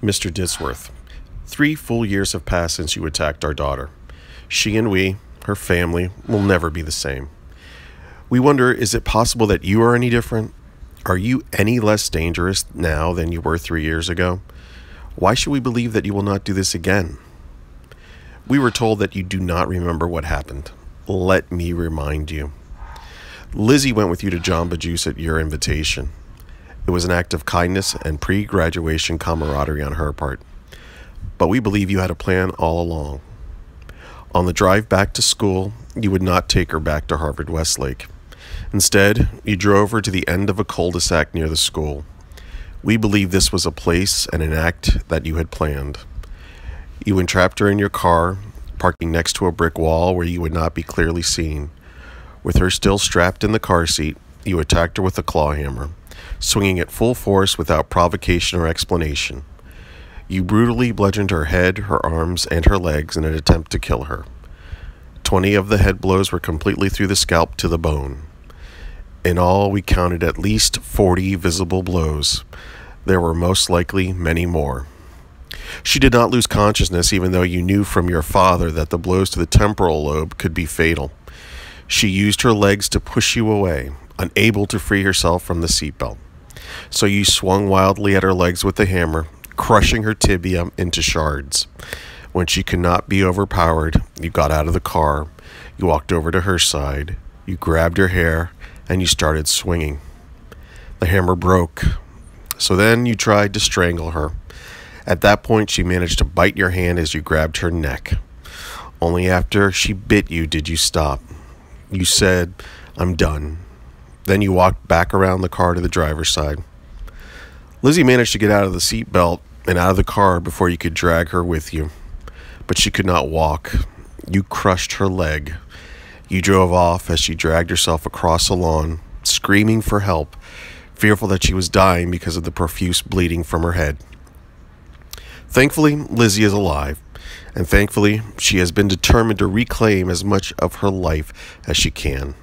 Mr. Disworth, 3 full years have passed since you attacked our daughter. She and we, her family, will never be the same. We wonder, is it possible that you are any different? Are you any less dangerous now than you were 3 years ago? Why should we believe that you will not do this again? We were told that you do not remember what happened. Let me remind you. Lizzie went with you to Jamba Juice at your invitation. It was an act of kindness and pre-graduation camaraderie on her part. But we believe you had a plan all along. On the drive back to school, you would not take her back to Harvard Westlake. Instead, you drove her to the end of a cul-de-sac near the school. We believe this was a place and an act that you had planned. You entrapped her in your car, parking next to a brick wall where you would not be clearly seen. With her still strapped in the car seat, you attacked her with a claw hammer, swinging at full force without provocation or explanation. You brutally bludgeoned her head, her arms, and her legs in an attempt to kill her. 20 of the head blows were completely through the scalp to the bone. In all, we counted at least 40 visible blows. There were most likely many more. She did not lose consciousness, even though you knew from your father that the blows to the temporal lobe could be fatal. She used her legs to push you away, unable to free herself from the seatbelt. So you swung wildly at her legs with the hammer, crushing her tibia into shards. When she could not be overpowered, you got out of the car, you walked over to her side, you grabbed her hair, and you started swinging. The hammer broke. So then you tried to strangle her. At that point, she managed to bite your hand as you grabbed her neck. Only after she bit you did you stop. You said, "I'm done." Then you walked back around the car to the driver's side. Lizzie managed to get out of the seat belt and out of the car before you could drag her with you. But she could not walk. You crushed her leg. You drove off as she dragged herself across the lawn, screaming for help, fearful that she was dying because of the profuse bleeding from her head. Thankfully, Lizzie is alive, and thankfully, she has been determined to reclaim as much of her life as she can.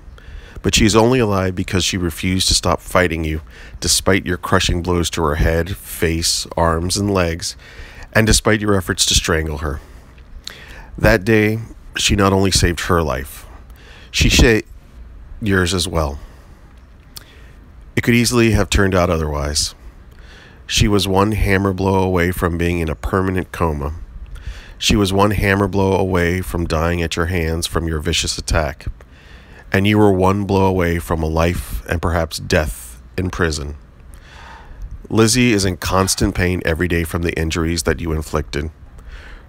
But she is only alive because she refused to stop fighting you, despite your crushing blows to her head, face, arms, and legs, and despite your efforts to strangle her. That day, she not only saved her life, she saved yours as well. It could easily have turned out otherwise. She was one hammer blow away from being in a permanent coma. She was one hammer blow away from dying at your hands from your vicious attack. And you were one blow away from a life and perhaps death in prison. Lizzie is in constant pain every day from the injuries that you inflicted.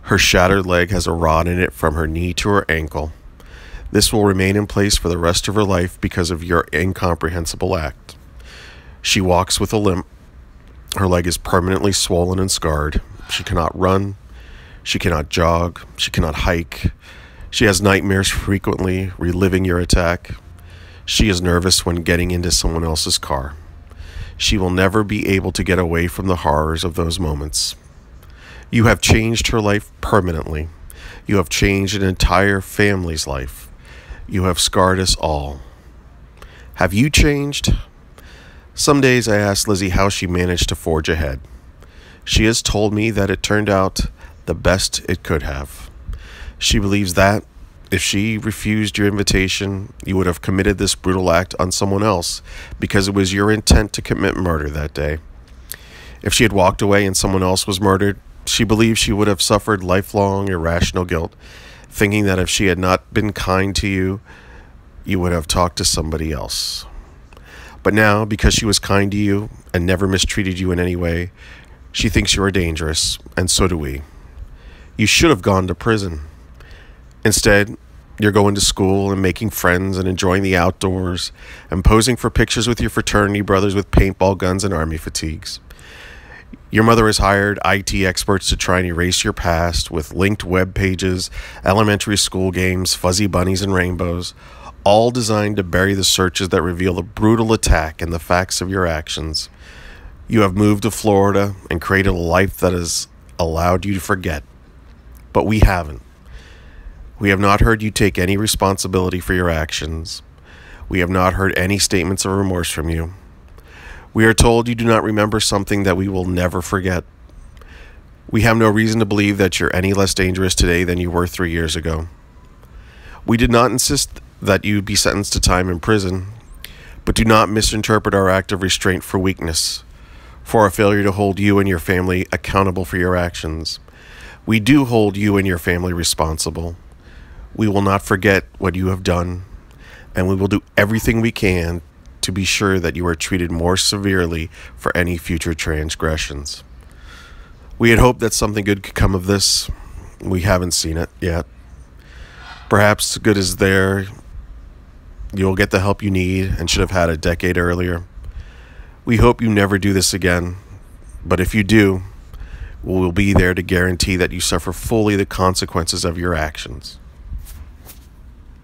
Her shattered leg has a rod in it from her knee to her ankle. This will remain in place for the rest of her life because of your incomprehensible act. She walks with a limp. Her leg is permanently swollen and scarred. She cannot run. She cannot jog. She cannot hike. She has nightmares frequently, reliving your attack. She is nervous when getting into someone else's car. She will never be able to get away from the horrors of those moments. You have changed her life permanently. You have changed an entire family's life. You have scarred us all. Have you changed? Some days I ask Lizzie how she managed to forge ahead. She has told me that it turned out the best it could have. She believes that if she refused your invitation, you would have committed this brutal act on someone else because it was your intent to commit murder that day. If she had walked away and someone else was murdered, she believes she would have suffered lifelong irrational guilt, thinking that if she had not been kind to you, you would have talked to somebody else. But now, because she was kind to you and never mistreated you in any way, she thinks you are dangerous, and so do we. You should have gone to prison. Instead, you're going to school and making friends and enjoying the outdoors and posing for pictures with your fraternity brothers with paintball guns and army fatigues. Your mother has hired IT experts to try and erase your past with linked web pages, elementary school games, fuzzy bunnies, and rainbows, all designed to bury the searches that reveal the brutal attack and the facts of your actions. You have moved to Florida and created a life that has allowed you to forget. But we haven't. We have not heard you take any responsibility for your actions. We have not heard any statements of remorse from you. We are told you do not remember something that we will never forget. We have no reason to believe that you're any less dangerous today than you were 3 years ago. We did not insist that you be sentenced to time in prison, but do not misinterpret our act of restraint for weakness, for our failure to hold you and your family accountable for your actions. We do hold you and your family responsible. We will not forget what you have done, and we will do everything we can to be sure that you are treated more severely for any future transgressions. We had hoped that something good could come of this. We haven't seen it yet. Perhaps good is there. You'll get the help you need and should have had a decade earlier. We hope you never do this again, but if you do, we'll be there to guarantee that you suffer fully the consequences of your actions.